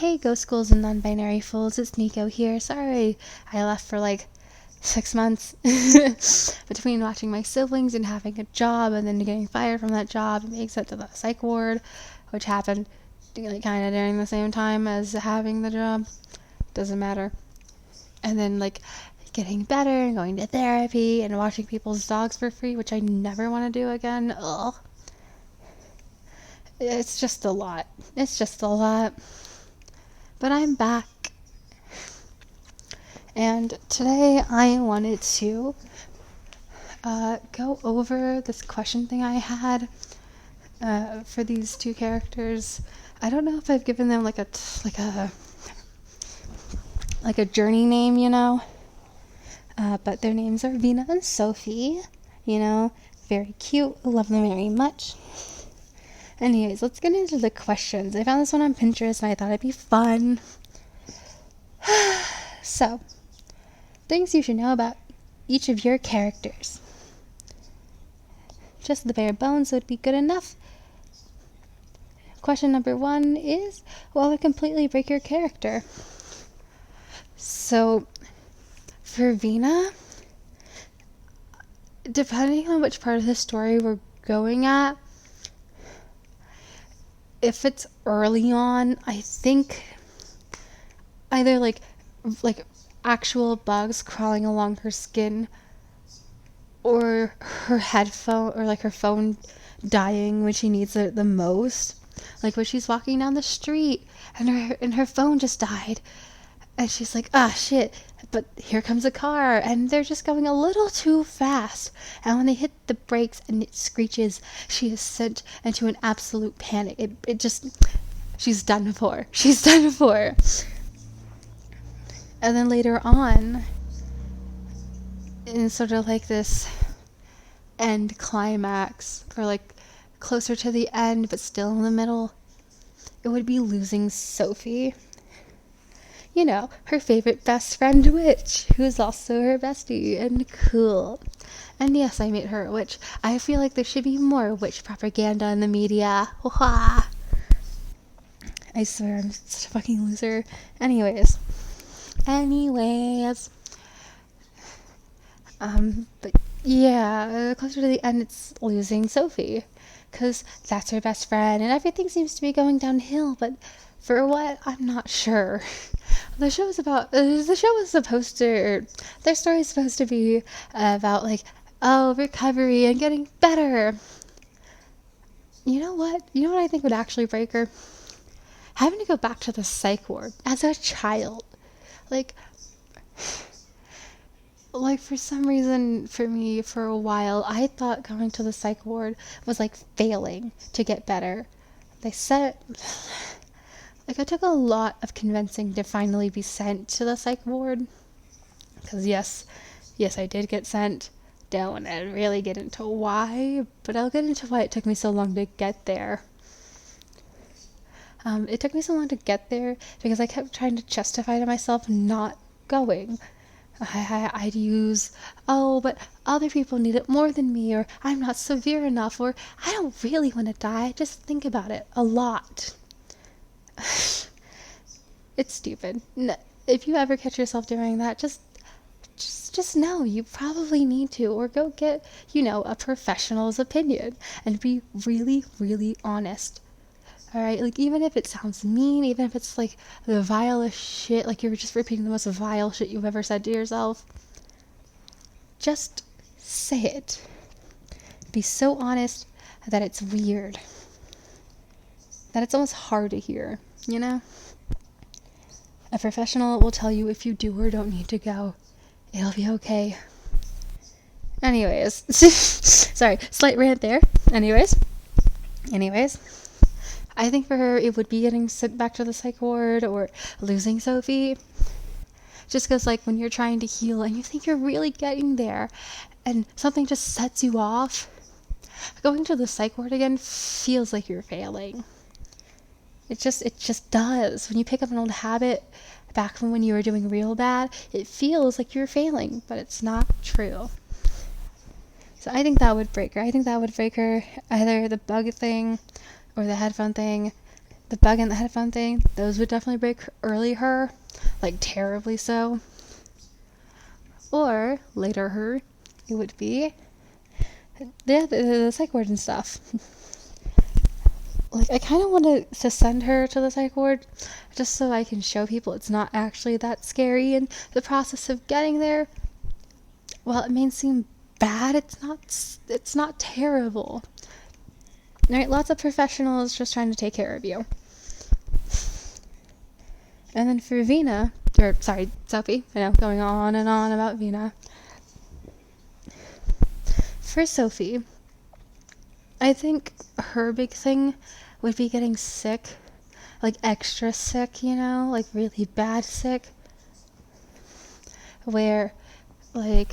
Hey, Ghost Ghouls and Non-Binary Fools, it's Nico here. Sorry I left for like 6 months between watching my siblings and having a job and then getting fired from that job and being sent to the psych ward, which happened kind of during the same time as having the job. Doesn't matter. And then getting better and going to therapy and watching people's dogs for free, which I never want to do again. Ugh. It's just a lot. But I'm back. And today I wanted to go over this question thing I had for these two characters. I don't know if I've given them like a journey name, but their names are Vina and Sophi. Very cute. I love them very much. Anyways, let's get into the questions. I found this one on Pinterest and I thought it'd be fun. So, things you should know about each of your characters. Just the bare bones would be good enough. Question number 1 is, will it completely break your character? So, for Vina, depending on which part of the story we're going at, if it's early on, I think either like actual bugs crawling along her skin, or her headphone, or her phone dying when she needs it the most. Like when she's walking down the street and her phone just died, and she's like, ah, shit, but here comes a car and they're just going a little too fast, and when they hit the brakes and it screeches, she is sent into an absolute panic. She's done for. And then later on, in sort of this end climax, or closer to the end but still in the middle, it would be losing Sophi. Her favorite best friend witch, who's also her bestie and cool. And yes, I made her a witch. I feel like there should be more witch propaganda in the media. I swear, I'm such a fucking loser. Anyways. But yeah, closer to the end, it's losing Sophi, because that's her best friend, and everything seems to be going downhill, but for what? I'm not sure. The show is supposed to, or their story is supposed to be about, recovery and getting better. You know what I think would actually break her? Having to go back to the psych ward as a child. For some reason, for me, for a while, I thought going to the psych ward was failing to get better. They said, it took a lot of convincing to finally be sent to the psych ward. Because yes, I did get sent. Don't want to really get into why, but I'll get into why it took me so long to get there. It took me so long to get there because I kept trying to justify to myself not going. I'd use, but other people need it more than me, or I'm not severe enough, or I don't really want to die. I just think about it a lot. It's stupid. No, if you ever catch yourself doing that, just know you probably need to, or go get, a professional's opinion and be really, really honest. Alright, even if it sounds mean, even if it's the vilest shit, you're just repeating the most vile shit you've ever said to yourself, just say it. Be so honest that it's weird. That it's almost hard to hear, A professional will tell you if you do or don't need to go. It'll be okay. Anyways. Sorry, slight rant there. Anyways. I think for her, it would be getting sent back to the psych ward or losing Sophi. Just because, when you're trying to heal and you think you're really getting there and something just sets you off, going to the psych ward again feels like you're failing. It just does. When you pick up an old habit back from when you were doing real bad, it feels like you're failing, but it's not true. So I think that would break her. Either the bug thing or the headphone thing. the bug and the headphone thing, those would definitely break early her, like terribly so. Or later her, it would be the psych ward and stuff. Like, I kind of want to send her to the psych ward just so I can show people it's not actually that scary, and the process of getting there, while it may seem bad, it's not terrible. Right? Lots of professionals just trying to take care of you. And then for Sophie, I know, going on and on about Vina. For Sophie, I think her big thing would be getting sick, like extra sick, like really bad sick, where she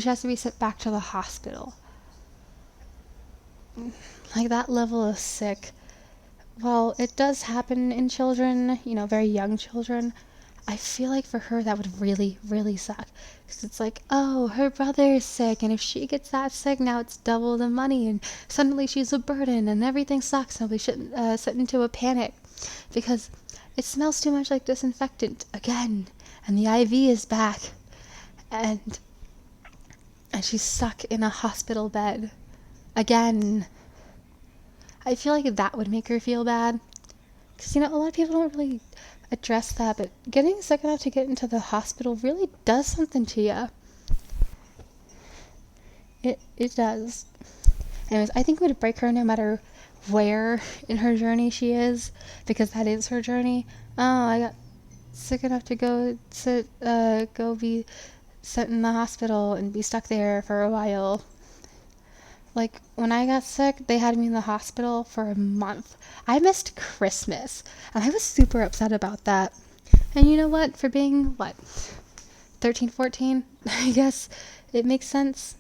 has to be sent back to the hospital. Like that level of sick. Well, it does happen in children, very young children. I feel like for her that would really, really suck. Because it's like, oh, her brother is sick, and if she gets that sick, now it's double the money, and suddenly she's a burden, and everything sucks, and we shouldn't set into a panic. Because it smells too much like disinfectant, again, and the IV is back, and she's stuck in a hospital bed, again. I feel like that would make her feel bad. Because, a lot of people don't really address that, but getting sick enough to get into the hospital really does something to you. It does. Anyways, I think it would break her no matter where in her journey she is, because that is her journey. Oh, I got sick enough to go be sent in the hospital and be stuck there for a while. Like, when I got sick, they had me in the hospital for a month. I missed Christmas, and I was super upset about that. And you know what? For being, 13, 14? I guess it makes sense.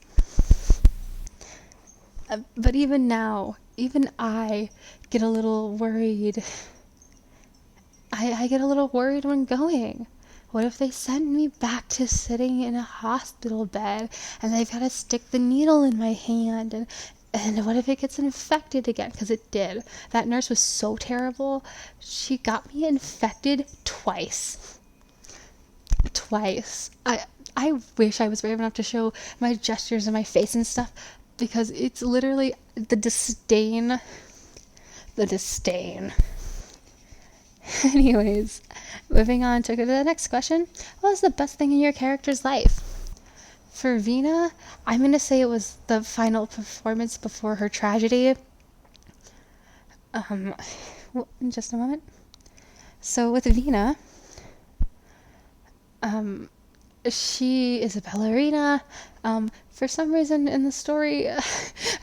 But even now, even I get a little worried. I get a little worried when going. What if they send me back to sitting in a hospital bed and they've got to stick the needle in my hand, and what if it gets infected again? Because it did. That nurse was so terrible. She got me infected twice. I wish I was brave enough to show my gestures and my face and stuff, because it's literally the disdain. Anyways, moving on to the next question. What was the best thing in your character's life? For Vina, I'm going to say it was the final performance before her tragedy. In just a moment. So with Vina, she is a ballerina. For some reason in the story, I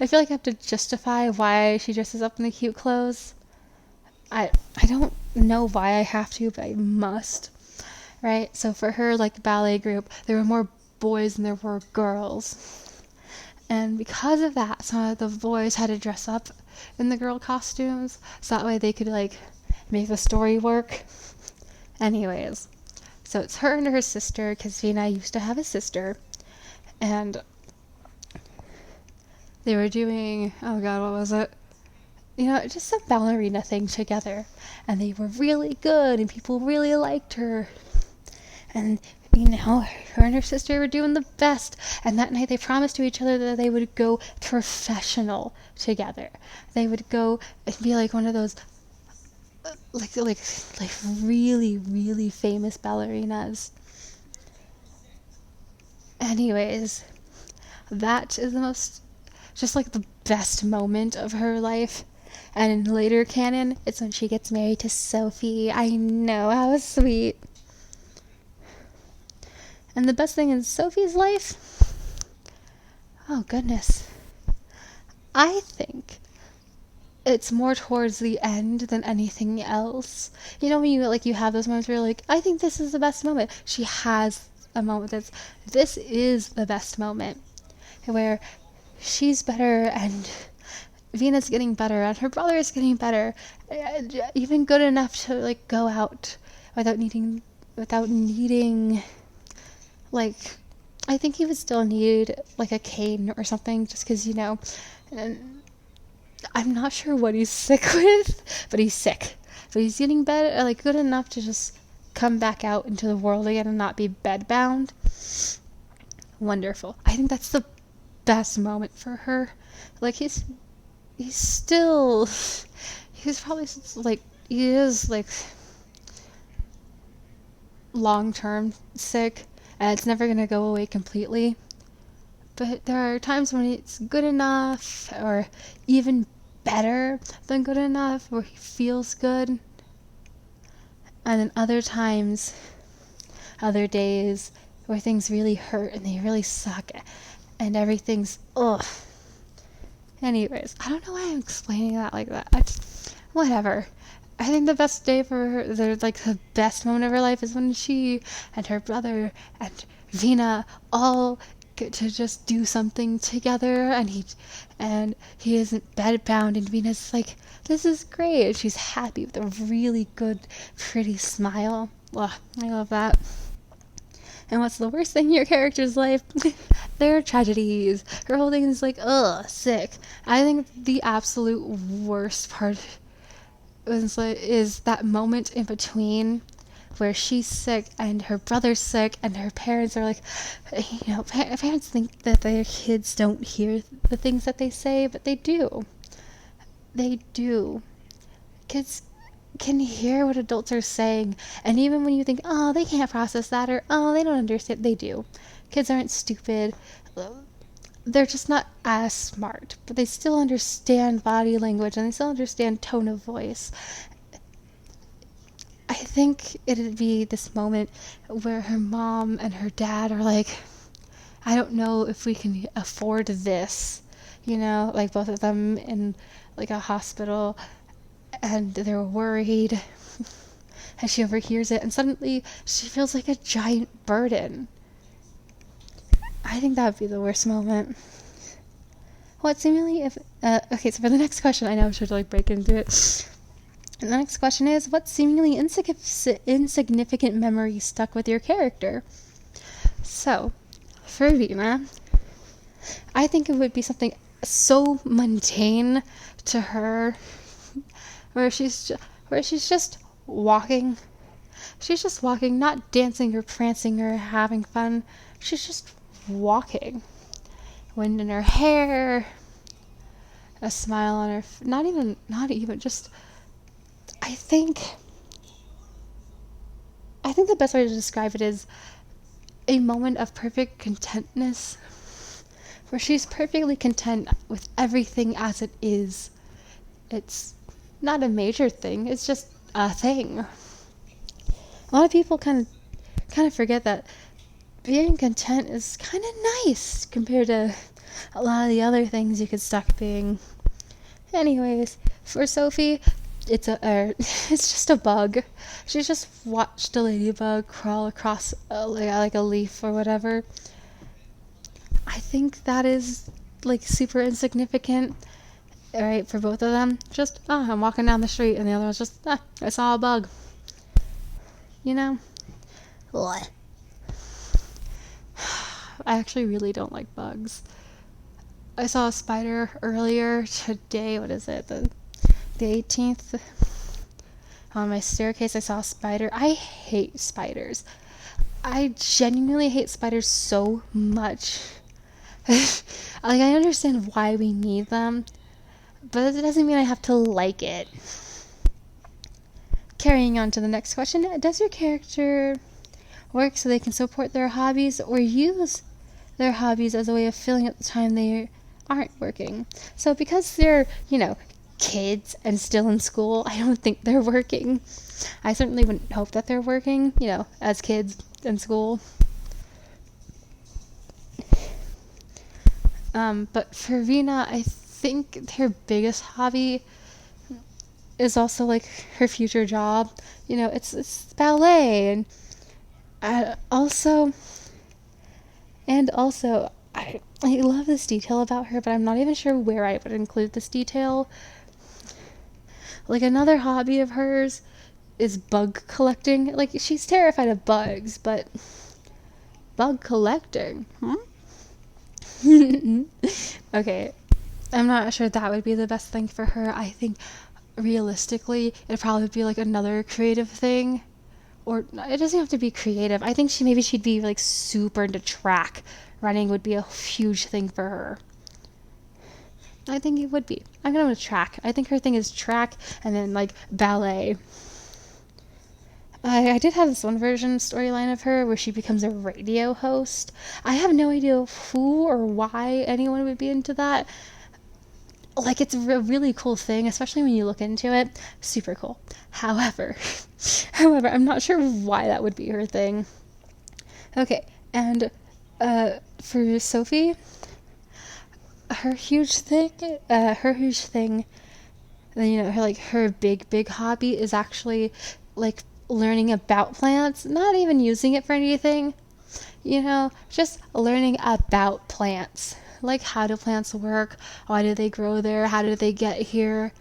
feel like I have to justify why she dresses up in the cute clothes. I don't know why I have to, but I must. Right? So for her, ballet group, there were more boys than there were girls. And because of that, some of the boys had to dress up in the girl costumes, so that way they could, make the story work. Anyways, so it's her and her sister, because Vina used to have a sister, and they were doing, oh god, what was it? Just some ballerina thing together. And they were really good, and people really liked her. And, her and her sister were doing the best. And that night they promised to each other that they would go professional together. They would go and be one of those, really, really famous ballerinas. Anyways, that is the best moment of her life. And in later canon, it's when she gets married to Sophie. I know, how sweet. And the best thing in Sophie's life? Oh, goodness. I think it's more towards the end than anything else. When you have those moments where you're like, I think this is the best moment. She has a moment this is the best moment. Where she's better, and Vina's getting better, and her brother is getting better, even good enough to go out without needing I think he would still need a cane or something, just because and I'm not sure what he's sick with, but he's sick. But he's getting better, like good enough to just come back out into the world again and not be bedbound. Wonderful. I think that's the best moment for her. Like he's still, he's probably like, he is like long-term sick, and it's never gonna go away completely. But there are times when it's good enough, or even better than good enough, where he feels good. And then other times, other days, where things really hurt and they really suck, and everything's ugh. Anyways, I don't know why I'm explaining that like that. Whatever. I think the best day for her, the best moment of her life is when she and her brother and Vina all get to just do something together, and he isn't bedbound, and Vina's like, this is great, and she's happy with a really good, pretty smile. Ugh, I love that. And what's the worst thing in your character's life? Their tragedies. Her whole thing is like, ugh, sick. I think the absolute worst part is that moment in between where she's sick and her brother's sick and her parents are like, parents think that their kids don't hear the things that they say, but they do. They do. Kids can hear what adults are saying, and even when you think, oh, they can't process that, or oh, they don't understand, they do. Kids aren't stupid. They're just not as smart, but they still understand body language, and they still understand tone of voice. I think it'd be this moment where her mom and her dad are like, I don't know if we can afford this, like both of them in like a hospital, and they're worried, and she overhears it, and suddenly she feels like a giant burden. I think that would be the worst moment. What seemingly okay, so for the next question, I know I should break into it. And the next question is, what seemingly insignificant memory stuck with your character? So, for Vina, I think it would be something so mundane to her, where she's just walking. She's just walking, not dancing or prancing or having fun. She's just walking. Wind in her hair, a smile on her, not even, just, I think the best way to describe it is a moment of perfect contentness, where she's perfectly content with everything as it is. It's not a major thing, it's just a thing. A lot of people kind of forget that being content is kind of nice compared to a lot of the other things you could stuck being. Anyways, for Sophie, it's just a bug. She's just watched a ladybug crawl across like a leaf or whatever. I think that is like super insignificant. Alright, for both of them, just, I'm walking down the street, and the other one's just, I saw a bug. What? I actually really don't like bugs. I saw a spider earlier today. What is it? The 18th? On my staircase, I saw a spider. I hate spiders. I genuinely hate spiders so much. I understand why we need them, but it doesn't mean I have to like it. Carrying on to the next question, does your character work so they can support their hobbies, or use their hobbies as a way of filling up the time they aren't working? So because they're, kids and still in school, I don't think they're working. I certainly wouldn't hope that they're working, as kids in school. But for Vina, I think her biggest hobby is also like her future job. It's ballet, and also I love this detail about her, but I'm not even sure where I would include this detail. Like, another hobby of hers is bug collecting. Like, she's terrified of bugs, but bug collecting, Okay, I'm not sure that would be the best thing for her. I think realistically, it'd probably be like another creative thing. Or it doesn't have to be creative. I think she'd be like super into track. Running would be a huge thing for her. I think it would be. I'm gonna go with track. I think her thing is track and then like ballet. I did have this one version storyline of her where she becomes a radio host. I have no idea who or why anyone would be into that. Like, it's a really cool thing, especially when you look into it. Super cool. However, I'm not sure why that would be her thing. Okay, and for Sophie, her huge thing, her big hobby is actually like learning about plants, not even using it for anything. Just learning about plants. Like, how do plants work? Why do they grow there? How did they get here?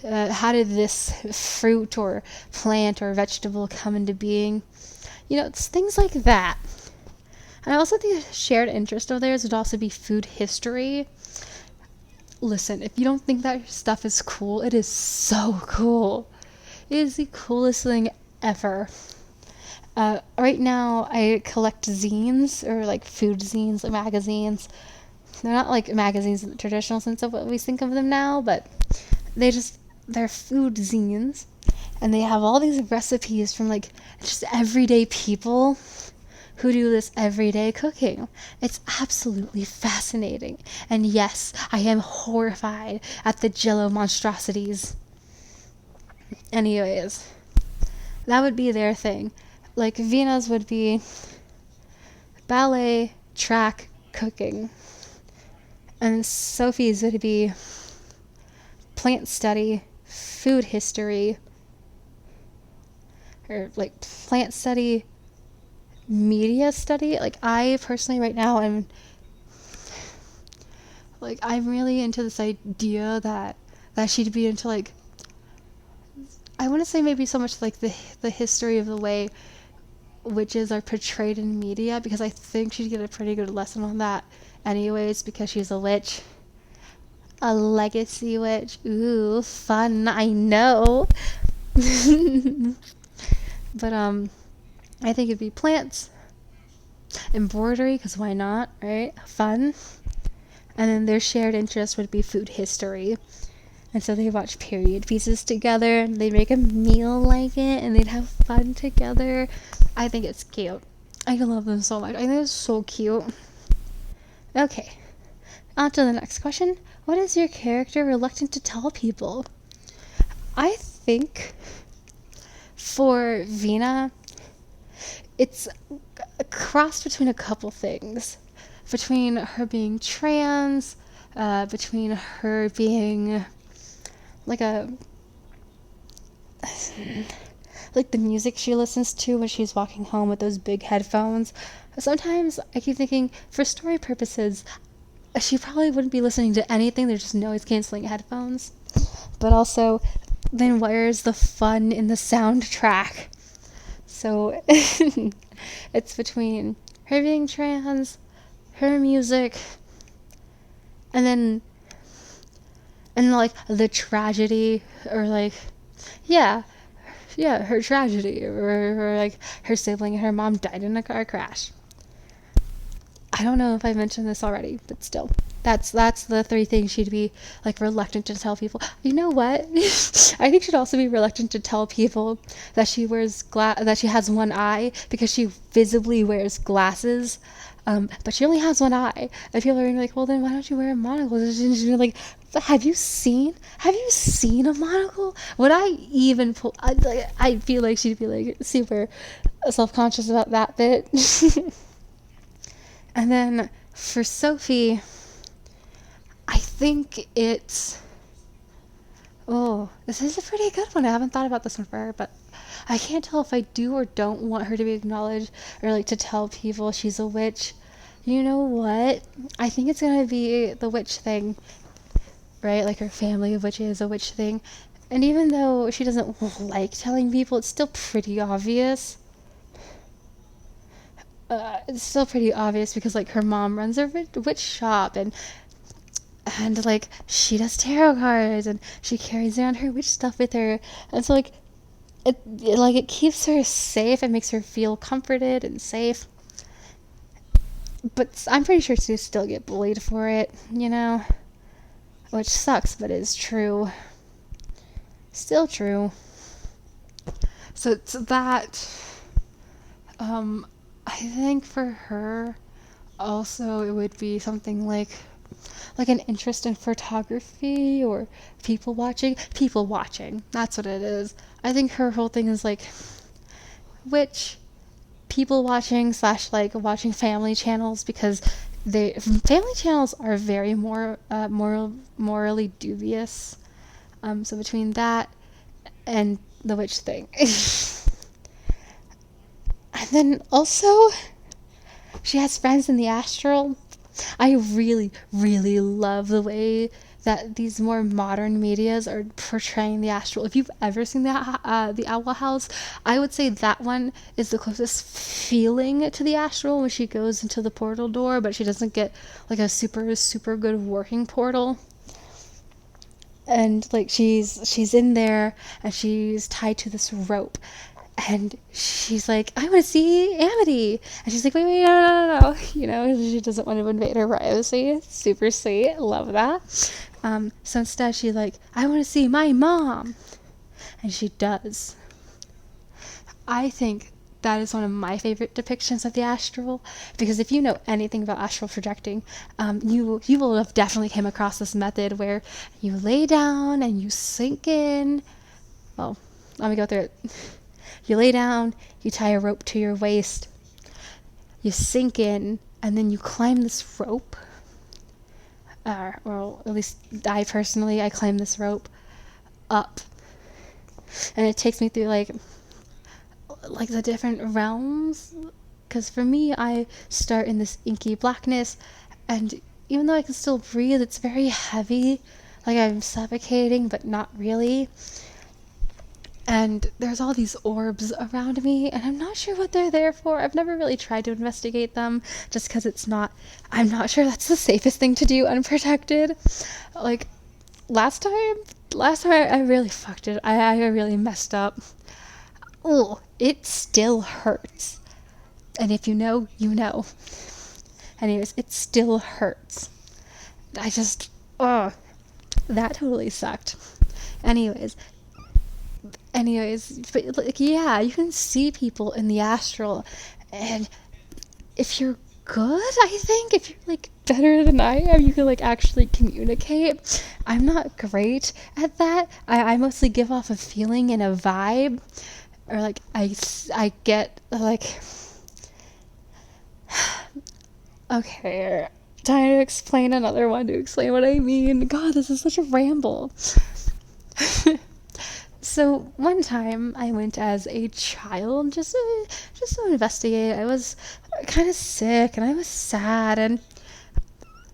How did this fruit or plant or vegetable come into being? It's things like that. And I also think a shared interest of theirs would also be food history. Listen, if you don't think that stuff is cool, it is so cool. It is the coolest thing ever. Right now, I collect zines, or like food zines, like magazines. They're not like magazines in the traditional sense of what we think of them now, but they're food zines. And they have all these recipes from like just everyday people who do this everyday cooking. It's absolutely fascinating. And yes, I am horrified at the Jello monstrosities. Anyways, that would be their thing. Like, Vina's would be ballet, track, cooking. And Sophie's would be plant study, food history, or like plant study, media study. Like, I personally right now I'm really into this idea that she'd be into, like, I want to say maybe so much like the history of the way witches are portrayed in media, because I think she'd get a pretty good lesson on that anyways, because she's a witch. A legacy witch. Ooh, fun. I know. But I think it'd be plants, embroidery, because why not, right? Fun. And then their shared interest would be food history. And so they watch period pieces together, and they'd make a meal like it, and they'd have fun together. I think it's cute. I love them so much. I think it's so cute. Okay, on to the next question. What is your character reluctant to tell people? I think for Vina, it's a cross between a couple things. Between her being trans, between her being like the music she listens to when she's walking home with those big headphones. Sometimes I keep thinking, for story purposes, she probably wouldn't be listening to anything. They're just noise canceling headphones. But also, then where's the fun in the soundtrack? So it's between her being trans, her music, and like the tragedy, or like, yeah, her tragedy, or like her sibling and her mom died in a car crash. I don't know if I mentioned this already, but still, that's the three things she'd be like reluctant to tell people. You know what? I think she'd also be reluctant to tell people that she that she has one eye, because she visibly wears glasses. But she only has one eye. And people are gonna be like, well, then why don't you wear a monocle? And she's gonna be like, have you seen a monocle? Would I even pull? I feel like she'd be like super self-conscious about that bit. And then for Sophie, I think it's, this is a pretty good one. I haven't thought about this one for her, but I can't tell if I do or don't want her to be acknowledged, or like to tell people she's a witch. You know what? I think it's gonna be the witch thing, right? Like her family of witches, a witch thing. And even though she doesn't like telling people, it's still pretty obvious. It's still pretty obvious because, like, her mom runs a witch shop, and and like she does tarot cards and she carries around her witch stuff with her, and so like it keeps her safe and makes her feel comforted and safe. But I'm pretty sure she still get bullied for it, which sucks, but is true. Still true. So it's that. I think for her, also it would be something like an interest in photography or people watching, that's what it is. I think her whole thing is like which people watching slash like watching family channels, because family channels are very morally dubious. So between that and the witch thing. And then also she has friends in the astral. I really, really love the way that these more modern medias are portraying the astral. If you've ever seen the Owl House, I would say that one is the closest feeling to the astral when she goes into the portal door, but she doesn't get like a super, super good working portal. And like she's in there and she's tied to this rope. And she's like, I want to see Amity. And she's like, wait, no. She doesn't want to invade her privacy. Super sweet. Love that. So instead, she's like, I want to see my mom. And she does. I think that is one of my favorite depictions of the astral, because if you know anything about astral projecting, you will have definitely came across this method where you lay down and you sink in. Well, let me go through it. You lay down, you tie a rope to your waist, you sink in, and then you climb this rope. Or at least I climb this rope up. And it takes me through like the different realms. Because for me, I start in this inky blackness, and even though I can still breathe, it's very heavy. Like I'm suffocating, but not really. And there's all these orbs around me, and I'm not sure what they're there for. I've never really tried to investigate them, just because I'm not sure that's the safest thing to do unprotected. Like, last time I really fucked it. I really messed up. Ooh, it still hurts. And if you know, you know. Anyways, it still hurts. That totally sucked. Anyways, but like, yeah, you can see people in the astral, and if you're good, I think if you're like better than I am, you can like actually communicate. I'm not great at that. I mostly give off a feeling and a vibe, or like I get like okay, trying to explain another one to explain what I mean. God, this is such a ramble. So one time I went as a child just to investigate. I was kind of sick and I was sad, and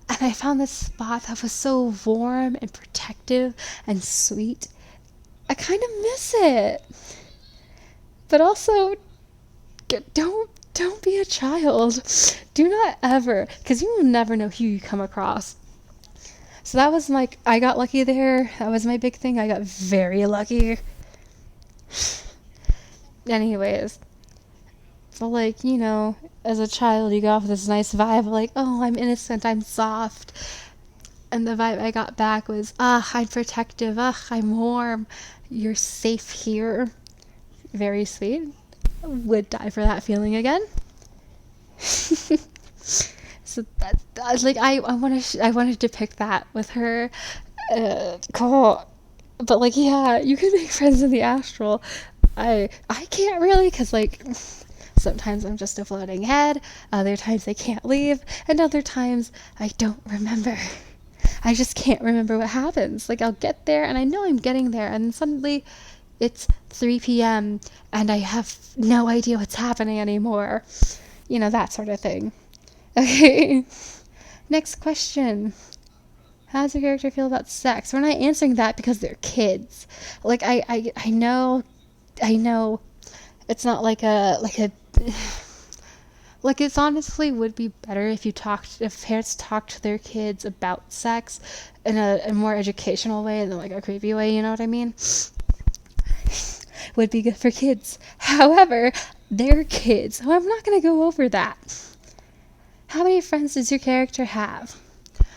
I found this spot that was so warm and protective and sweet. I kind of miss it. But also, don't be a child. Do not ever, because you will never know who you come across. So that was I got lucky there. That was my big thing. I got very lucky. Anyways. But as a child you got off this nice vibe of oh, I'm innocent, I'm soft. And the vibe I got back was, I'm protective, I'm warm, you're safe here. Very sweet. Would die for that feeling again. So I want to depict that with her. Cool. But yeah, you can make friends in the astral. I can't really, because sometimes I'm just a floating head, other times I can't leave, and other times I don't remember. I just can't remember what happens. I'll get there and I know I'm getting there, and then suddenly it's 3 p.m. and I have no idea what's happening anymore. That sort of thing. Okay. Next question. How does your character feel about sex? We're not answering that because they're kids. I know it's not like a Like, it's honestly would be better if parents talked to their kids about sex in a more educational way than like a creepy way, you know what I mean? Would be good for kids. However, they're kids, so I'm not going to go over that. How many friends does your character have?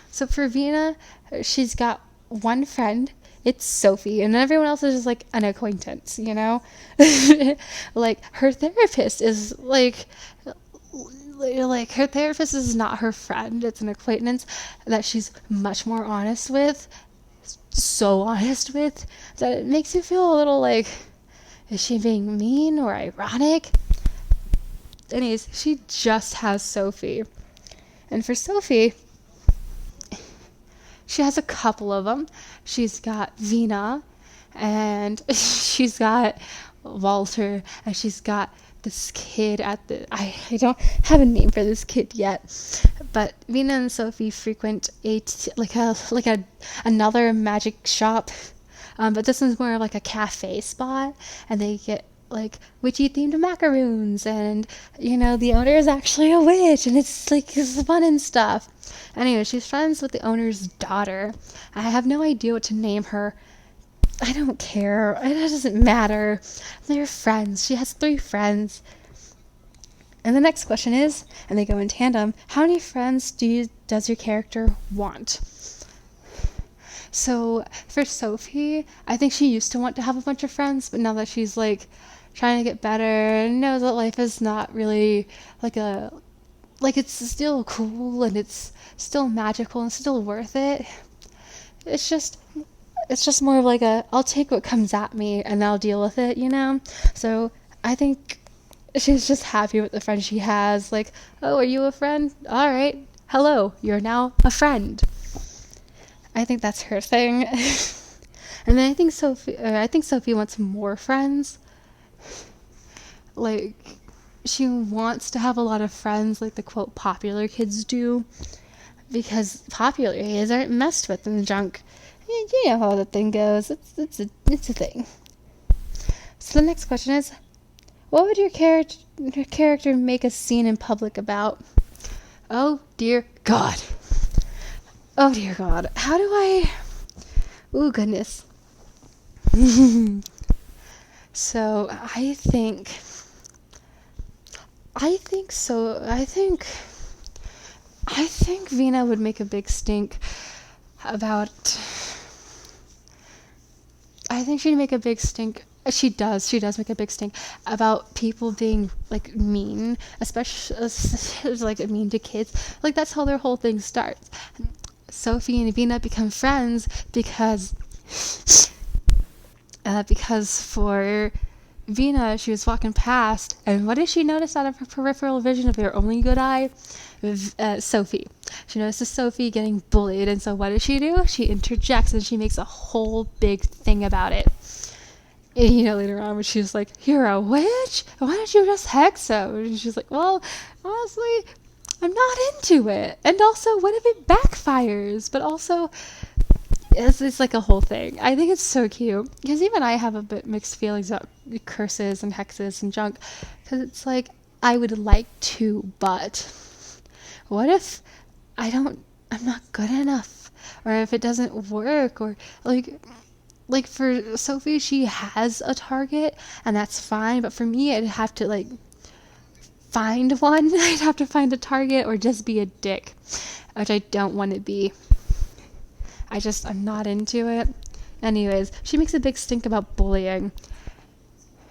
So for Vina, she's got one friend. It's Sophie, and everyone else is just like an acquaintance, you know? Like, her therapist is like her therapist is not her friend, it's an acquaintance that she's much more honest with, so honest with, that it makes you feel a little like, is she being mean or ironic? Anyways, she just has Sophie. And for Sophie, she has a couple of them. She's got Vina, and she's got Walter, and she's got this kid I don't have a name for this kid yet, but Vina and Sophie frequent another magic shop, but this one's more of like a cafe spot, and they get like witchy themed macaroons, and the owner is actually a witch, and it's fun and stuff. Anyway, she's friends with the owner's daughter. I have no idea what to name her. I don't care. It doesn't matter. They're friends. She has 3 friends. And the next question is, and they go in tandem, how many friends does your character want? So for Sophie, I think she used to want to have a bunch of friends, but now that she's like trying to get better and knows that life is not really it's still cool and it's still magical and still worth it. It's just more of like I'll take what comes at me and I'll deal with it, So I think she's just happy with the friend she has. Like, oh, are you a friend? All right. Hello, you're now a friend. I think that's her thing. And then I think Sophie wants more friends. Like, she wants to have a lot of friends like the quote popular kids do, because popular kids aren't messed with in junk. You know how the thing goes. It's a thing. So the next question is, what would your character make a scene in public about? Oh dear God. Oh dear God. How do I... Ooh, goodness. So, I think Vina would make a big stink about... I think she'd make a big stink... She does make a big stink about people being, like, mean, especially, like, mean to kids. Like, that's how their whole thing starts. Sophie and Vina become friends because for Vina, she was walking past, and what did she notice out of her peripheral vision of her only good eye? Sophie. She notices Sophie getting bullied, and so what does she do? She interjects, and she makes a whole big thing about it. And later on when she's like, you're a witch? Why don't you just hex her? And she's like, well, honestly, I'm not into it. And also, what if it backfires? But also, it's like a whole thing. I think it's so cute. Because even I have a bit mixed feelings about curses and hexes and junk. Because it's like, I would like to, but what if I'm not good enough? Or if it doesn't work? Or like for Sophie, she has a target, and that's fine. But for me, I'd have to find one. I'd have to find a target or just be a dick, which I don't want to be. I'm not into it. Anyways, she makes a big stink about bullying.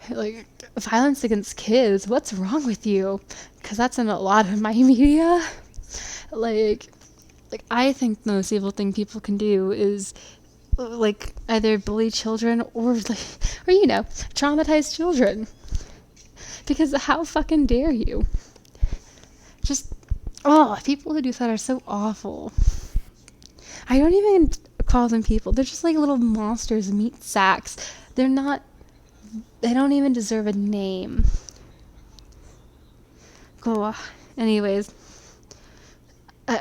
Like, violence against kids. What's wrong with you? Because that's in a lot of my media. Like I think the most evil thing people can do is either bully children or traumatize children, because how fucking dare you? People who do that are so awful. I don't even call them people. They're just like little monsters, meat sacks. They don't even deserve a name. Cool. Anyways, I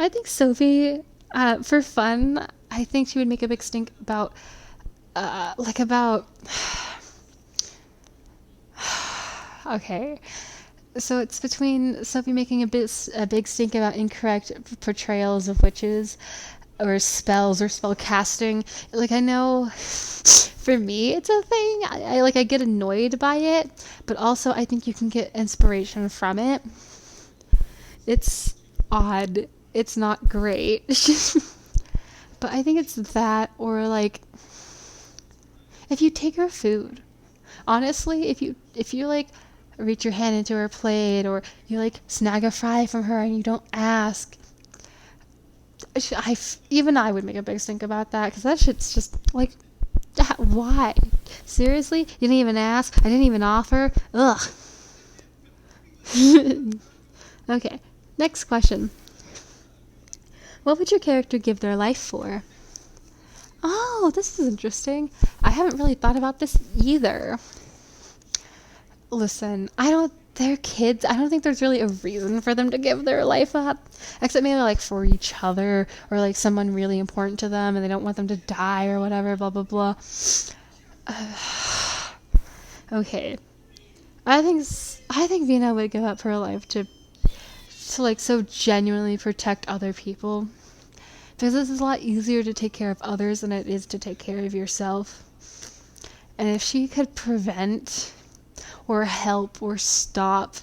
think Sophie, for fun, I think she would make a big stink about Okay. So it's between Sophie making a big stink about incorrect portrayals of witches or spells or spell casting. Like, I know for me it's a thing. I get annoyed by it, but also I think you can get inspiration from it. It's odd. It's not great. But I think it's that, or like if you take her food. Honestly, if you like reach your hand into her plate, or you like snag a fry from her and you don't ask, even I would make a big stink about that, because that shit's just like, why? Seriously? You didn't even ask? I didn't even offer? Ugh. Okay, next question. What would your character give their life for? Oh, this is interesting. I haven't really thought about this either. Listen, they're kids. I don't think there's really a reason for them to give their life up. Except maybe like for each other, or like someone really important to them and they don't want them to die or whatever, blah, blah, blah. Okay. I think Vina would give up her life to like so genuinely protect other people. Because this is a lot easier to take care of others than it is to take care of yourself. And if she could prevent or help or stop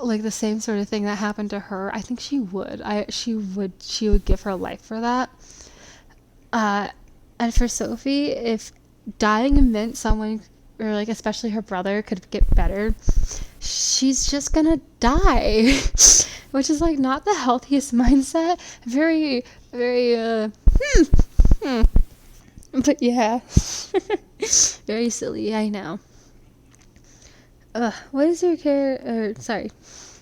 like the same sort of thing that happened to her, I think she would. She would give her life for that. And for Sophie, if dying meant someone, or like especially her brother, could get better, she's just gonna die. Which is like not the healthiest mindset. Very, very, But yeah. Very silly, I know. What is your sorry.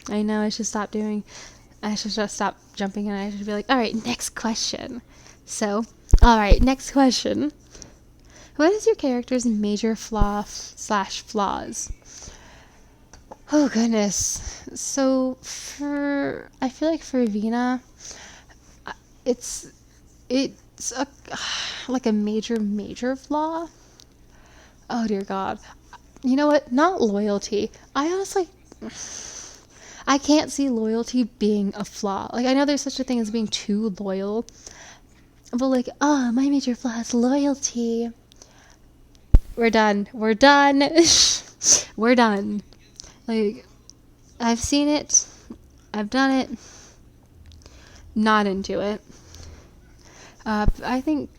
I know I should just stop jumping, and I should be like, alright, next question. So, alright, next question. What is your character's major flaws? Oh goodness. So I feel like for Vina, it's like a major flaw. Oh dear God. You know what? Not loyalty. I can't see loyalty being a flaw. Like, I know there's such a thing as being too loyal, but like, my major flaw is loyalty. We're done. We're done. Like, I've seen it. I've done it. Not into it. I think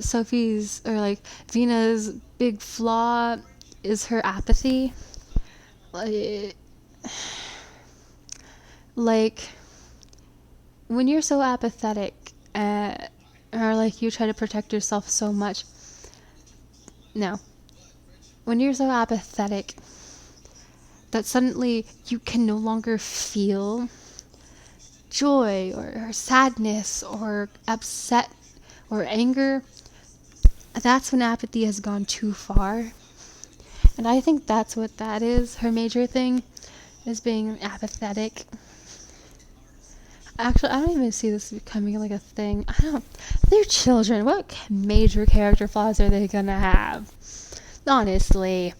Sophie's, or like Vina's big flaw is her apathy. Like when you're so apathetic, or like you try to protect yourself so much. No. When you're so apathetic that suddenly you can no longer feel joy or sadness or upset or anger, that's when apathy has gone too far. And I think that's what that is. Her major thing is being apathetic. Actually, I don't even see this becoming like a thing. They're children. What major character flaws are they gonna have? Honestly.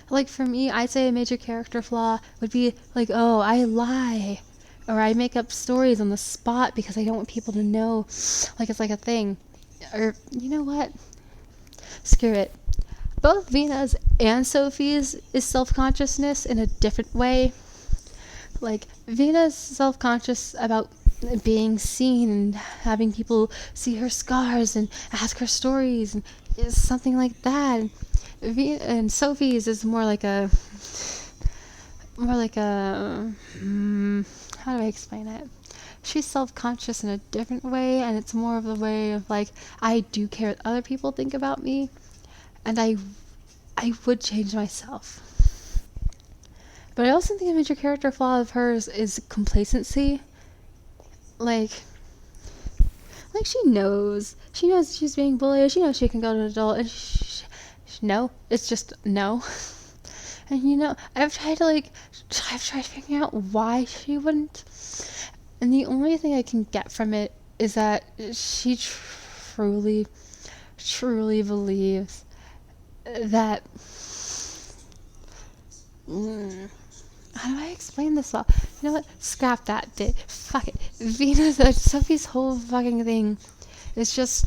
Like for me, I'd say a major character flaw would be like, oh, I lie. Or I make up stories on the spot because I don't want people to know. Like it's like a thing. Or, you know what? Screw it. Both Vina's and Sophie's is self-consciousness in a different way. Like, Vina's self-conscious about being seen and having people see her scars and ask her stories and something like that. And Sophie's is more like a how do I explain it? She's self-conscious in a different way, and it's more of the way of like, I do care what other people think about me, and I would change myself. But I also think a major character flaw of hers is complacency. Like she knows she's being bullied. She knows she can go to an adult, and no, it's just no. And you know, I've tried figuring out why she wouldn't. And the only thing I can get from it is that she truly, truly believes that how do I explain this all? You know what? Scrap that bit. Fuck it. Sophie's whole fucking thing is just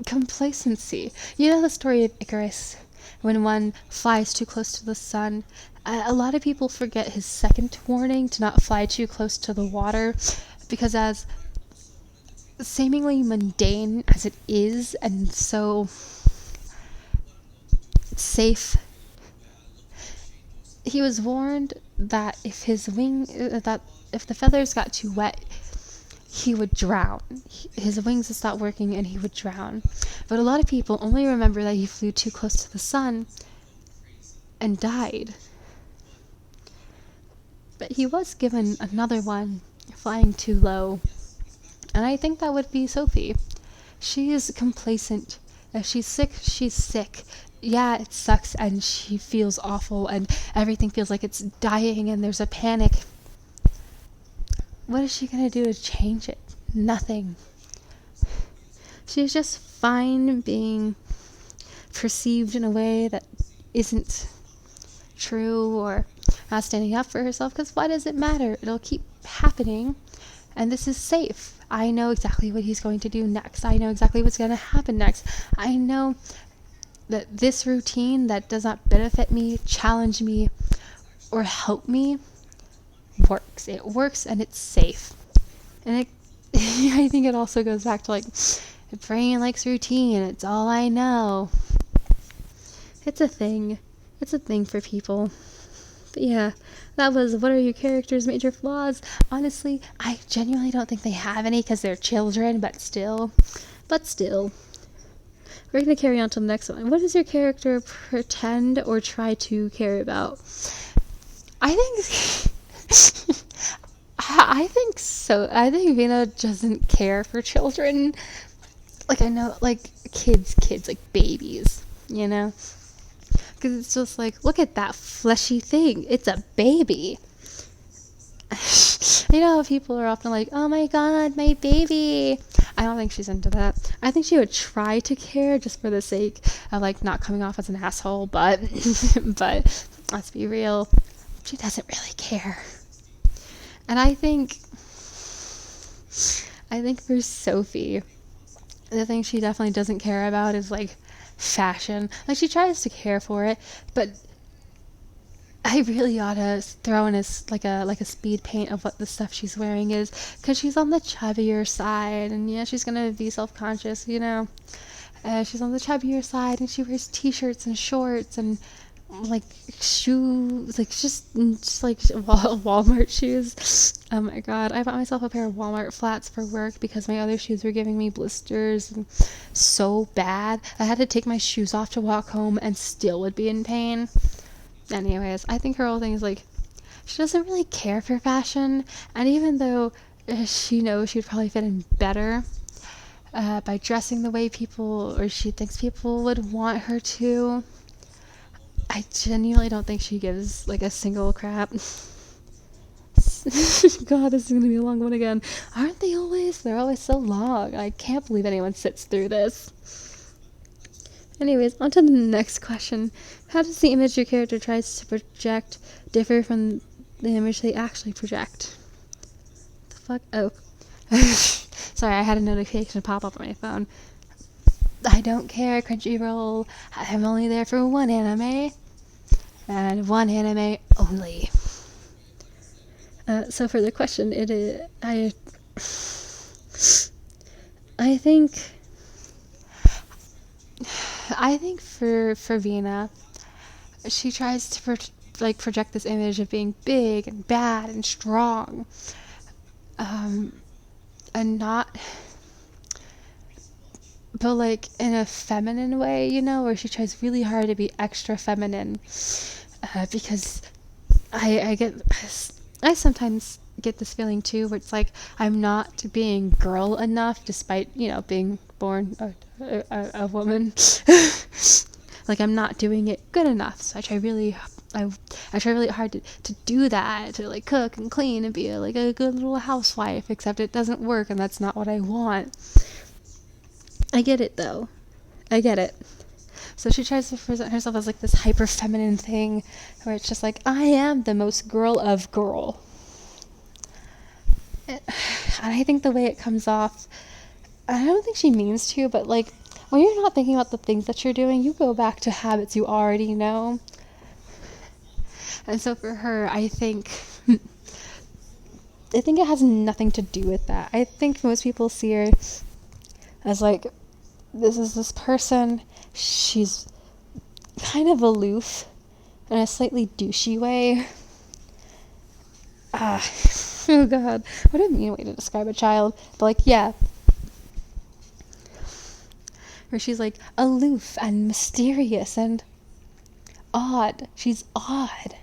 complacency. You know the story of Icarus, when one flies too close to the sun. A lot of people forget his second warning to not fly too close to the water, because as seemingly mundane as it is, and so safe, he was warned that if the feathers got too wet, he would drown. His wings would stop working and he would drown. But a lot of people only remember that he flew too close to the sun and died. But he was given another one, flying too low. And I think that would be Sophie. She is complacent. If she's sick, she's sick. Yeah, it sucks and she feels awful and everything feels like it's dying and there's a panic. What is she gonna do to change it? Nothing. She's just fine being perceived in a way that isn't true, or not standing up for herself, because why does it matter? It'll keep happening, and this is safe. I know exactly what he's going to do next. I know exactly what's going to happen next. I know that this routine that does not benefit me, challenge me, or help me works. It works and it's safe. And I think it also goes back to, like, the brain likes routine. It's all I know. It's a thing. It's a thing for people. But yeah, that was what are your character's major flaws? Honestly, I genuinely don't think they have any because they're children, but still. We're going to carry on to the next one. What does your character pretend or try to care about? I think I think so. I think Vina doesn't care for children. Like, I know, like, kids, like babies, you know? Because it's just like, look at that fleshy thing. It's a baby. You know how people are often like, oh my god, my baby. I don't think she's into that. I think she would try to care just for the sake of, like, not coming off as an asshole, but let's be real, she doesn't really care. And I think for Sophie, the thing she definitely doesn't care about is, like, fashion. Like, she tries to care for it, but I really ought to throw in a speed paint of what the stuff she's wearing is, because she's on the chubbier side, and yeah, she's gonna be self-conscious, you know. She's on the chubbier side, and she wears t-shirts and shorts and, like, shoes, like, just like Walmart shoes. Oh my god, I bought myself a pair of Walmart flats for work because my other shoes were giving me blisters and so bad. I had to take my shoes off to walk home and still would be in pain. Anyways, I think her whole thing is, like, she doesn't really care for fashion, and even though she knows she'd probably fit in better by dressing the way she thinks people would want her to, I genuinely don't think she gives, like, a single crap. God, this is gonna be a long one again. Aren't they always? They're always so long. I can't believe anyone sits through this. Anyways, on to the next question. How does the image your character tries to project differ from the image they actually project? The fuck? Oh. Sorry, I had a notification pop up on my phone. I don't care, Crunchyroll. I'm only there for one anime. And one anime only. So for the question, it is... I think for Vina, she tries to project this image of being big and bad and strong, and not, but, like, in a feminine way, you know, where she tries really hard to be extra feminine, because I sometimes get this feeling too, where it's like I'm not being girl enough, despite, you know, being born a woman. Like, I'm not doing it good enough, so I try really hard to do that, to, like, cook and clean and be a good little housewife, except it doesn't work, and that's not what I want. I get it, though. I get it. So she tries to present herself as like this hyper feminine thing where it's just like, I am the most girl of girl. And I think the way it comes off, I don't think she means to, but like when you're not thinking about the things that you're doing, you go back to habits you already know. And so for her, I think it has nothing to do with that. I think most people see her as like, this is this person, she's kind of aloof in a slightly douchey way. Oh god, what a mean way to describe a child. But like, yeah. Where she's like aloof and mysterious and odd. She's odd.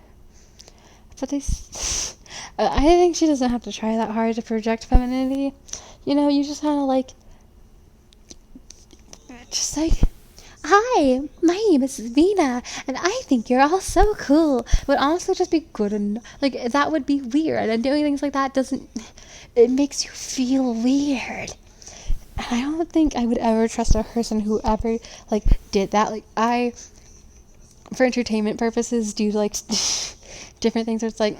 But I think she doesn't have to try that hard to project femininity. You know, you just kind of like, just like, hi, my name is Vina, and I think you're all so cool. Would honestly just be good enough. Like, that would be weird, and doing things like that it makes you feel weird. And I don't think I would ever trust a person who ever, like, did that. Like, for entertainment purposes, do, like, different things where it's like,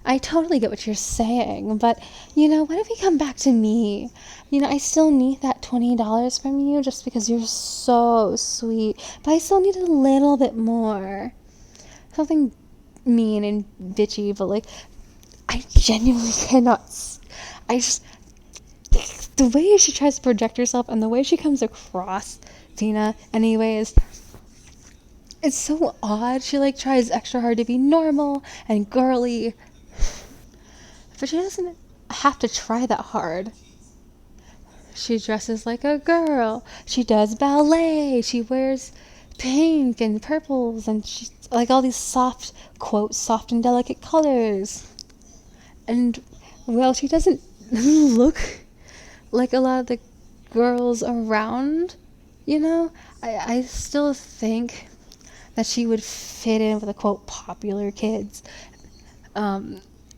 I totally get what you're saying, but, you know, what if you come back to me? You know, I still need that $20 from you just because you're so sweet, but I still need a little bit more. Something mean and bitchy, but, like, I genuinely cannot, the way she tries to project herself and the way she comes across, Vina, anyways, it's so odd. She, like, tries extra hard to be normal and girly, but she doesn't have to try that hard. She dresses like a girl. She does ballet. She wears pink and purples and she's like all these soft, quote, soft and delicate colors. And, well, she doesn't look like a lot of the girls around, you know? I still think that she would fit in with the, quote, popular kids.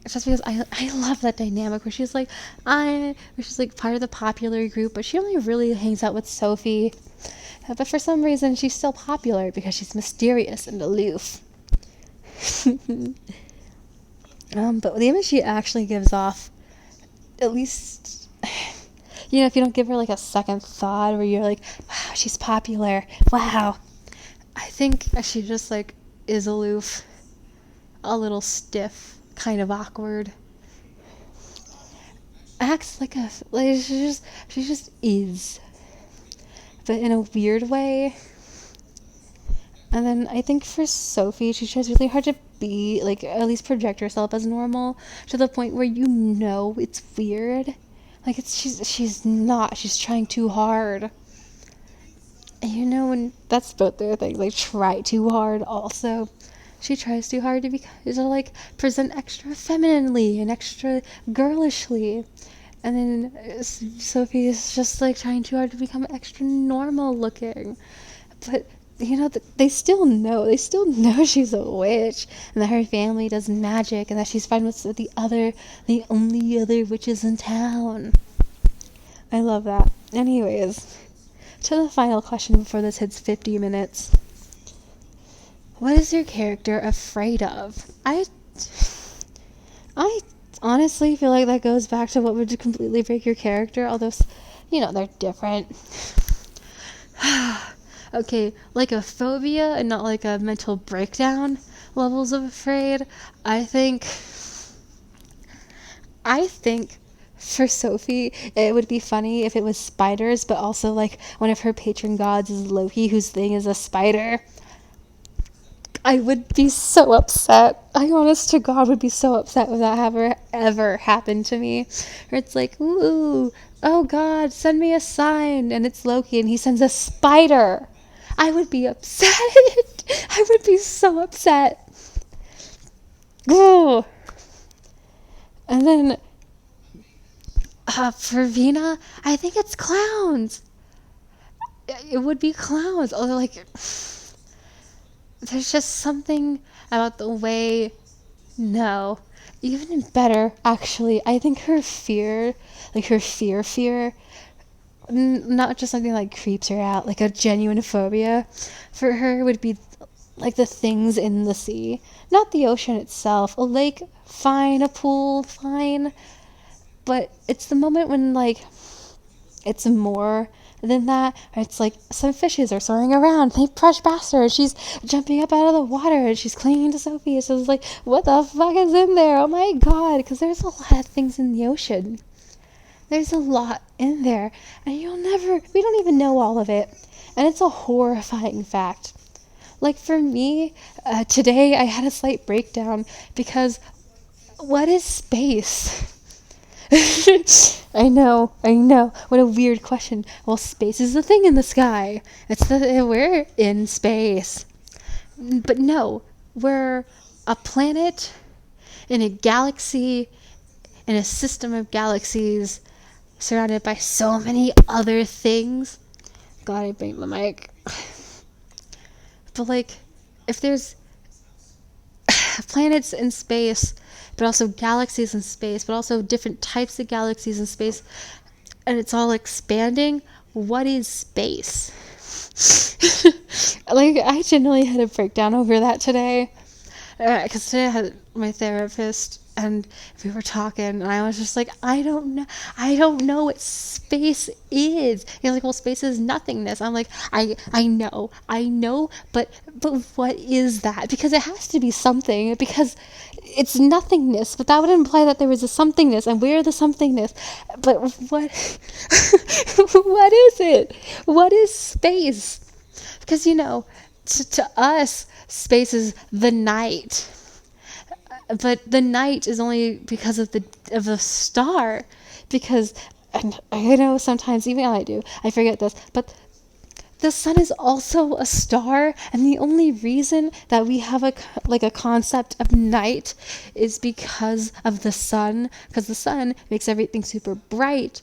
Just because I love that dynamic where she's like part of the popular group, but she only really hangs out with Sophi. But for some reason, she's still popular because she's mysterious and aloof. But the image she actually gives off, at least, you know, if you don't give her like a second thought where you're like, wow, she's popular, wow. I think she just like is aloof, a little stiff, kind of awkward, acts like she just is, but in a weird way. And then I think for Sophi, she tries really hard to be like, at least project herself as normal to the point where you know it's weird. Like she's not. She's trying too hard. And you know, when that's both their things. Like try too hard. Also, she tries too hard to like present extra femininely and extra girlishly. And then Sophi is just like trying too hard to become extra normal looking. But you know, they still know she's a witch and that her family does magic and that she's fine with the only other witches in town. I love that. Anyways, to the final question before this hits 50 minutes. What is your character afraid of? I honestly feel like that goes back to what would completely break your character, although, you know, they're different. Okay, like a phobia and not like a mental breakdown levels of afraid. I think for Sophi, it would be funny if it was spiders, but also like one of her patron gods is Loki, whose thing is a spider. I would be so upset. I honest to God would be so upset if that ever happened to me. Or it's like, ooh, oh God, send me a sign, and it's Loki, and he sends a spider. I would be upset. I would be so upset. Ooh. And then for Vina, I think it's clowns. It would be clowns. Although, like, there's just something about the way. No, even better, actually. I think her fear, like her fear, not just something like creeps her out, like a genuine phobia for her would be like the things in the sea, not the ocean itself. A lake, fine. A pool, fine. But it's the moment when like it's more than that. It's like some fishes are swimming around. They brush past her. She's jumping up out of the water and she's clinging to Sophie. So it's like, what the fuck is in there? Oh my god! Because there's a lot of things in the ocean. There's a lot in there, and we don't even know all of it. And it's a horrifying fact. Like for me, today I had a slight breakdown because what is space? I know. What a weird question. Well, space is the thing in the sky. We're in space. But no, we're a planet in a galaxy, in a system of galaxies, surrounded by so many other things. God, I banged the mic. But like, if there's planets in space, but also galaxies in space, but also different types of galaxies in space, and it's all expanding, what is space? Like, I genuinely had a breakdown over that today. Because today I had my therapist and we were talking and I was just like, I don't know what space is. He's like, well, space is nothingness. I'm like, I know, but what is that? Because it has to be something, because it's nothingness, but that would imply that there was a somethingness, and we're the somethingness. But what what is it? What is space? Because to us, space is the night, but the night is only because of the star. Because, and I know sometimes even I forget this, but the sun is also a star, and the only reason that we have a concept of night is because of the sun, because the sun makes everything super bright.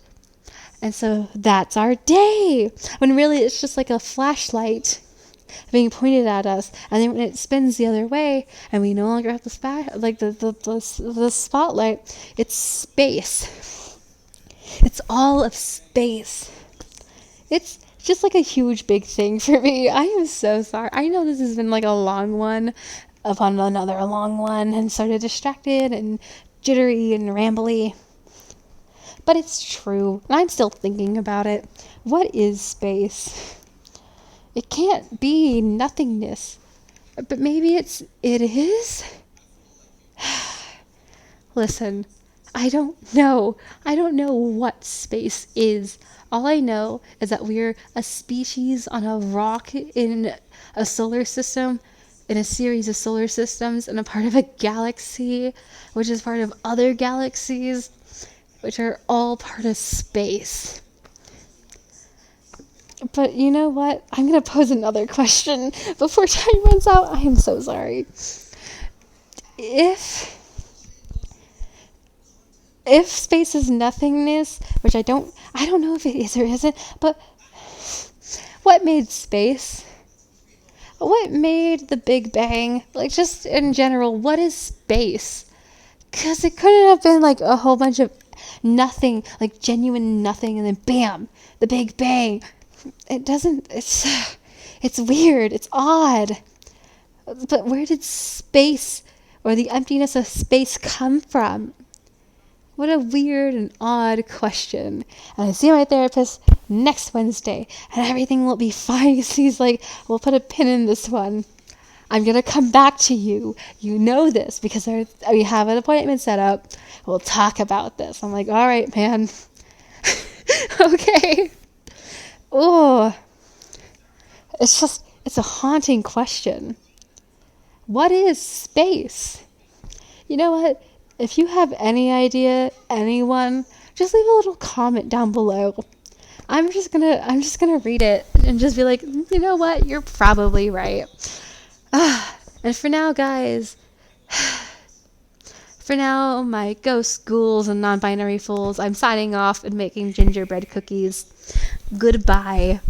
And so that's our day, when really it's just like a flashlight being pointed at us, and then when it spins the other way and we no longer have the spotlight, it's space. It's all of space. It's just like a huge big thing for me. I am so sorry. I know this has been like a long one upon another long one, and sort of distracted and jittery and rambly, but it's true, and I'm still thinking about it. What is space? It can't be nothingness. But maybe it is? Listen, I don't know. I don't know what space is. All I know is that we're a species on a rock in a solar system, in a series of solar systems, and a part of a galaxy, which is part of other galaxies, which are all part of space. But you know what? I'm going to pose another question before time runs out. I am so sorry. If space is nothingness, which I don't know if it is or isn't, but what made space? What made the Big Bang? Like, just in general, what is space? Because it couldn't have been like a whole bunch of nothing, like genuine nothing, and then bam, the Big Bang. It doesn't, it's weird, it's odd. But where did space, or the emptiness of space, come from? What a weird and odd question. And I see my therapist next Wednesday, and everything will be fine. He's like, we'll put a pin in this one. I'm going to come back to you. You know this, because we have an appointment set up. We'll talk about this. I'm like, all right, man. Okay. Oh, it's a haunting question. What is space? You know what? If you have any idea, anyone, just leave a little comment down below. I'm just gonna read it and just be like, you know what? You're probably right. And for now, guys, for now, my ghosts, ghouls, and non-binary fools, I'm signing off and making gingerbread cookies. Goodbye.